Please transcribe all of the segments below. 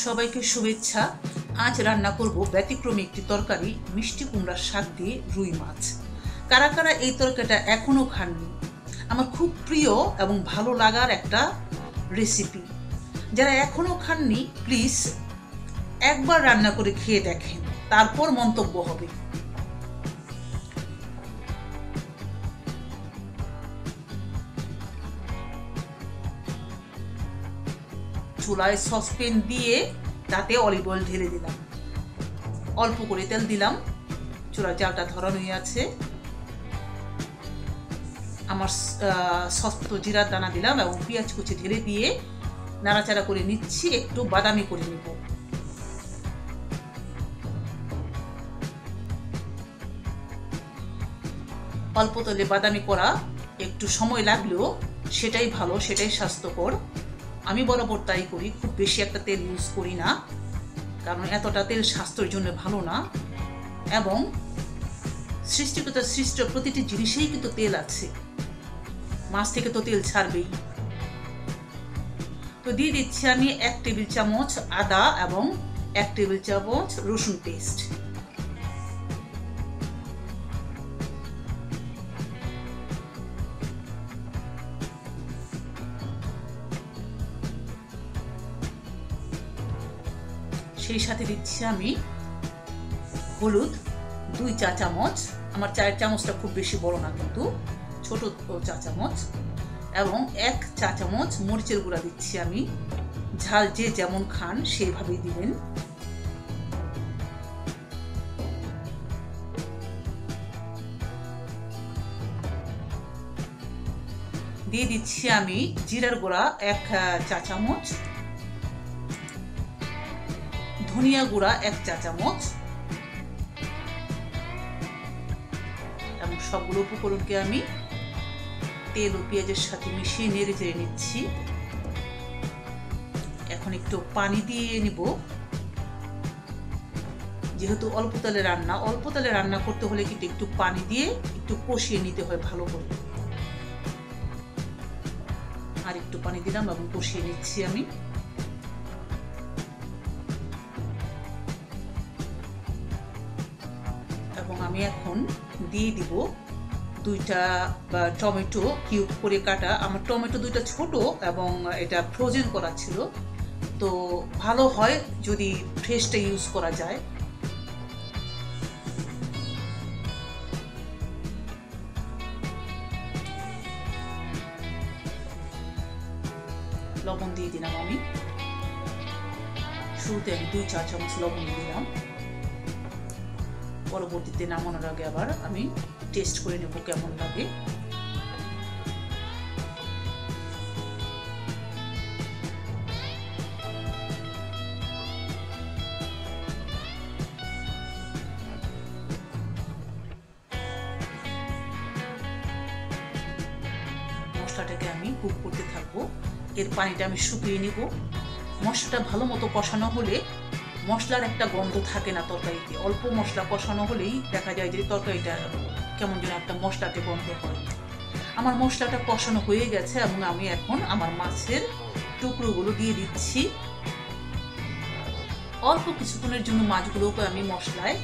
সবাইকে শুভেচ্ছা। আজ রান্না করব ব্যতিক্রমী একটি তরকারি, মিষ্টি কুমড়ার শাক দিয়ে রুই মাছ। কারা কারা এই তরকারিটা এখনো খাননি? আমার খুব প্রিয় এবং ভালো লাগার একটা রেসিপি। যারা এখনো খাননি প্লিজ একবার রান্না করে খেয়ে দেখেন, তারপর মন্তব্য হবে। চুলায় সসপ্যান দিয়ে তাতে অলিভ অয়েল ঢেলে দিলাম, অল্প করে তেল দিলাম, চুলার জালটা ধরানোই আছে। আমার সস্ত জিরার দানা দিলাম এবং পেঁয়াজ কুচি ঢেলে দিয়ে নাড়াচাড়া করে নিচ্ছি, একটু বাদামি করে নিব। অল্প তেলে বাদামি করা একটু সময় লাগলেও সেটাই ভালো, সেটাই স্বাস্থ্যকর। আমি বরাবর তাই করি, খুব বেশি একটা তেল ইউজ করি না, কারণ এতটা তেল স্বাস্থ্যের জন্য ভালো না। এবং সৃষ্টিকর্তা সৃষ্ট প্রতিটি জিনিসেই কিন্তু তেল আছে, মাছ থেকে তো তেল ছাড়বেই। তো দিয়ে দিচ্ছি আমি 1 টেবিল চামচ আদা এবং 1 টেবিল চামচ রসুন পেস্ট। সেই সাথে দিচ্ছি আমি হলুদ 2 চা চামচ। আমার চায়ের চামচটা খুব বেশি বড় না, কিন্তু ছোট চা চামচ। এবং 1 চা চামচ মরিচের গুঁড়া দিচ্ছি আমি। ঝাল যে যেমন খান সেইভাবেই দিবেন। দিয়ে দিচ্ছি আমি জিরার গুঁড়া 1 চা চামচ, ধনিয়া গুঁড়া 1 চা চামচ। এবং সবগুলো উপকরণকে আমি তেল ও পেঁয়াজের সাথে মিশিয়ে নেড়ে চেড়ে নিচ্ছি। এখন একটু পানি দিয়ে নিব, যেহেতু অল্প তেলে রান্না করতে হলে কিন্তু একটু পানি দিয়ে একটু কষিয়ে নিতে হয় ভালো করে। আর একটু পানি দিলাম এবং কষিয়ে নিচ্ছি আমি। এবং আমি এখন দিয়ে দিব 2টা টমেটো কিউব করে কাটা। আমার টমেটো 2টা ছোট এবং এটা ফ্রোজেন করা ছিল, তো ভালো হয় যদি ফ্রেশটা ইউজ করা যায়। লবণ দিয়ে দিলাম আমি, শুরুতে আমি 2 চা চামচ লবণ দিলাম। পরবর্তীতে নামানোর আগে আবার আমি টেস্ট করে নেব কেমন লাগে। মশলাটাকে আমি কুক করতে থাকবো, এর পানিটা আমি শুকিয়ে নিব। মশলাটা ভালো মতো কষানো হলে মশলার একটা গন্ধ থাকে না তরকারিতে। অল্প মশলা কষানো হলেই দেখা যায় যে তরকারিটা কেমন যেন একটা মশলাতে গন্ধ হয়। আমার মশলাটা কষানো হয়ে গেছে এবং আমি এখন আমার মাছের টুকরোগুলো দিয়ে দিচ্ছি। অল্প কিছুক্ষণের জন্য মাছগুলোকে আমি মশলায়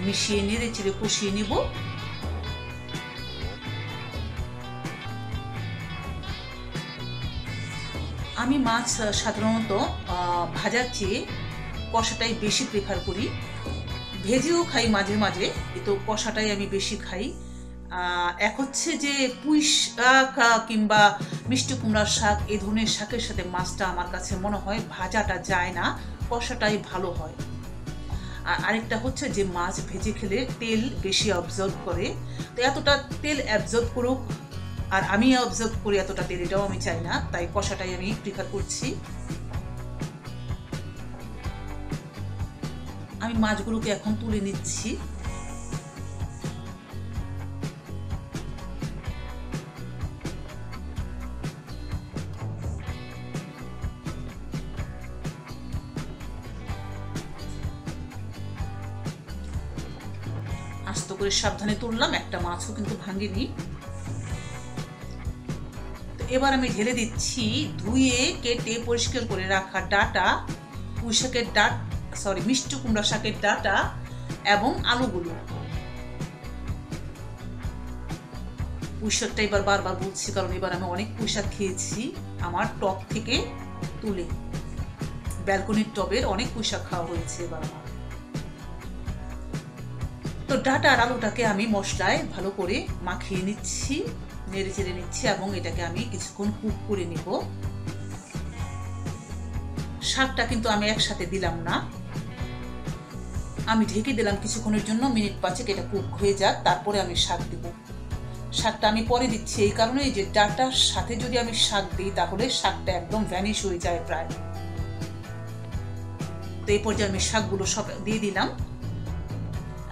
মিশিয়ে নেড়ে চেড়ে কষিয়ে নেব। আমি মাছ সাধারণত ভাজার চেয়ে কষাটাই বেশি প্রেফার করি। ভেজেও খাই মাঝে মাঝে, কিন্তু কষাটাই আমি বেশি খাই। এক হচ্ছে যে পুঁই শাক কিংবা মিষ্টি কুমড়ার শাক, এই ধরনের শাকের সাথে মাছটা আমার কাছে মনে হয় ভাজাটা যায় না, কষাটাই ভালো হয়। আর আরেকটা হচ্ছে যে মাছ ভেজে খেলে তেল বেশি অবজর্ভ করে, তো এতটা তেল অ্যাবজর্ব করুক আর আমি অবজর্ভ করি এতটা তেল, এটাও আমি চাই না, তাই কষাটাই আমি প্রেফার করছি। আমি মাছগুলোকে এখন তুলে নিচ্ছি। আস্তে করে সাবধানে তুললাম, একটা মাছও কিন্তু ভাঙেনি। এবার আমি ঢেলে দিচ্ছি ধুয়ে কেটে পরিষ্কার করে রাখা ডাটা পুঁই শাকের মিষ্টি কুমড়া শাকের ডাঁটা এবং আলুগুলো। পুঁই শাকটা এবার বারবার বলছি কারণ এবার আমি অনেক পুঁই শাক খেয়েছি আমার টব থেকে তুলে, ব্যালকনির টবের অনেক পুঁই শাক খাওয়া হয়েছে এবার আমার। তো ডাঁটা আর আলুটাকে আমি মশলায় ভালো করে মাখিয়ে নিচ্ছি, নেড়ে চেড়ে নিচ্ছি এবং এটাকে আমি কিছুক্ষণ কুক করে নিব। শাকটা কিন্তু আমি একসাথে দিলাম না, আমি ঢেকে দিলাম কিছুক্ষণের জন্য, মিনিট 5 এটা কুক হয়ে যাক, তারপরে আমি শাক দিব। শাকটা আমি পরে দিচ্ছি এই কারণে যে ডাঁটার সাথে যদি আমি শাক দিই তাহলে শাকটা একদম ভ্যানিশ হয়ে যায় প্রায়। তো এই পর্যায়ে আমি শাকগুলো সব দিয়ে দিলাম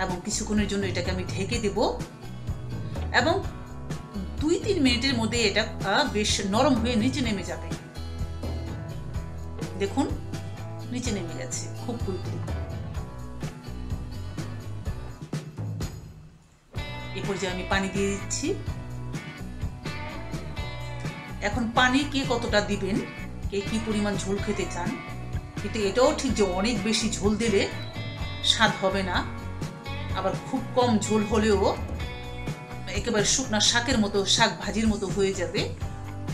এবং কিছুক্ষণের জন্য এটাকে আমি ঢেকে দেব এবং 2-3 মিনিটের মধ্যে এটা বেশ নরম হয়ে নিচে নেমে যাবে। দেখুন নিচে নেমে গেছে খুব কুইকলি। এই পর্যায়ে আমি পানি দিয়ে দিচ্ছি। এখন পানি কে কতটা দিবেন, কে কি পরিমাণ ঝোল খেতে চান, কিন্তু এটাও ঠিক যে অনেক বেশি ঝোল দিলে স্বাদ হবে না, আবার খুব কম ঝোল হলেও একেবারে শুকনা শাকের মতো, শাক ভাজির মতো হয়ে যাবে।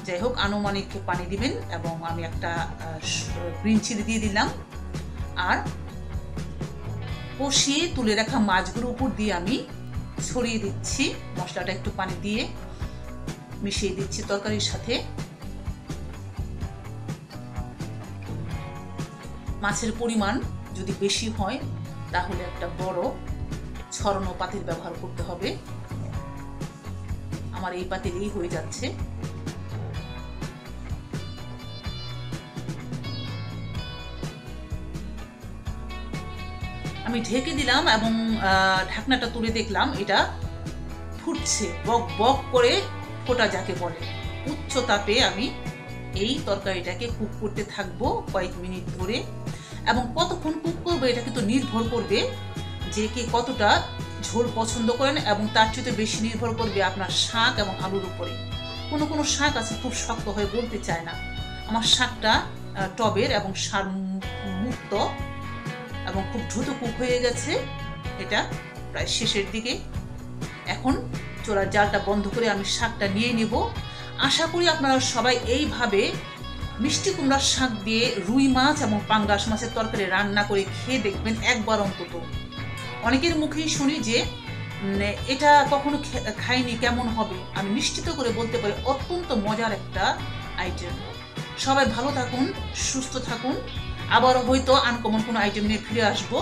যাই হোক আনুমানিক পানি দিবেন এবং আমি একটা গ্রিন চিলি দিয়ে দিলাম আর কষিয়ে তুলে রাখা মাছগুলোর উপর দিয়ে আমি ছড়িয়ে দিচ্ছি। মশলাটা একটু পানি দিয়ে মিশিয়ে দিচ্ছি তরকারির সাথে। মাছের পরিমাণ যদি বেশি হয় তাহলে একটা বড় ছড়ানো পাতিল ব্যবহার করতে হবে, আমার এই পাতিলেই হয়ে যাচ্ছে। আমি ঢেকে দিলাম এবং ঢাকনাটা তুলে দেখলাম এটা ফুটছে, বক বক করে ফোটা যাকে বলে। উচ্চ তাপে আমি এই তরকারিটাকে কুক করতে থাকবো কয়েক মিনিট ধরে, এবং কতক্ষণ কুক করবো এটা কিন্তু নির্ভর করবে যে কে কতটা ঝোল পছন্দ করেন এবং তার চেয়ে বেশি নির্ভর করবে আপনার শাক এবং আলুর উপরে। কোনো কোনো শাক আছে খুব শক্ত হয়ে বলতে চায় না, আমার শাকটা টবের এবং সার মুক্ত এবং খুব দ্রুত কুক হয়ে গেছে, এটা প্রায় শেষের দিকে। এখন চুলার জালটা বন্ধ করে আমি শাকটা নিয়ে নিব। আশা করি আপনারা সবাই এইভাবে মিষ্টি কুমড়ার শাক দিয়ে রুই মাছ এবং পাঙ্গাস মাছের তরকারি রান্না করে খেয়ে দেখবেন একবার অন্তত। অনেকের মুখেই শুনি যে এটা কখনো খাইনি কেমন হবে, আমি নিশ্চিত করে বলতে পারি অত্যন্ত মজার একটা আইটেম। সবাই ভালো থাকুন, সুস্থ থাকুন, আবারও হয়তো আনকমন কোনো আইটেম নিয়ে ফিরে আসবো।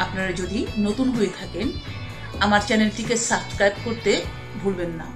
আপনারা যদি নতুন হয়ে থাকেন আমার চ্যানেলটিকে সাবস্ক্রাইব করতে ভুলবেন না।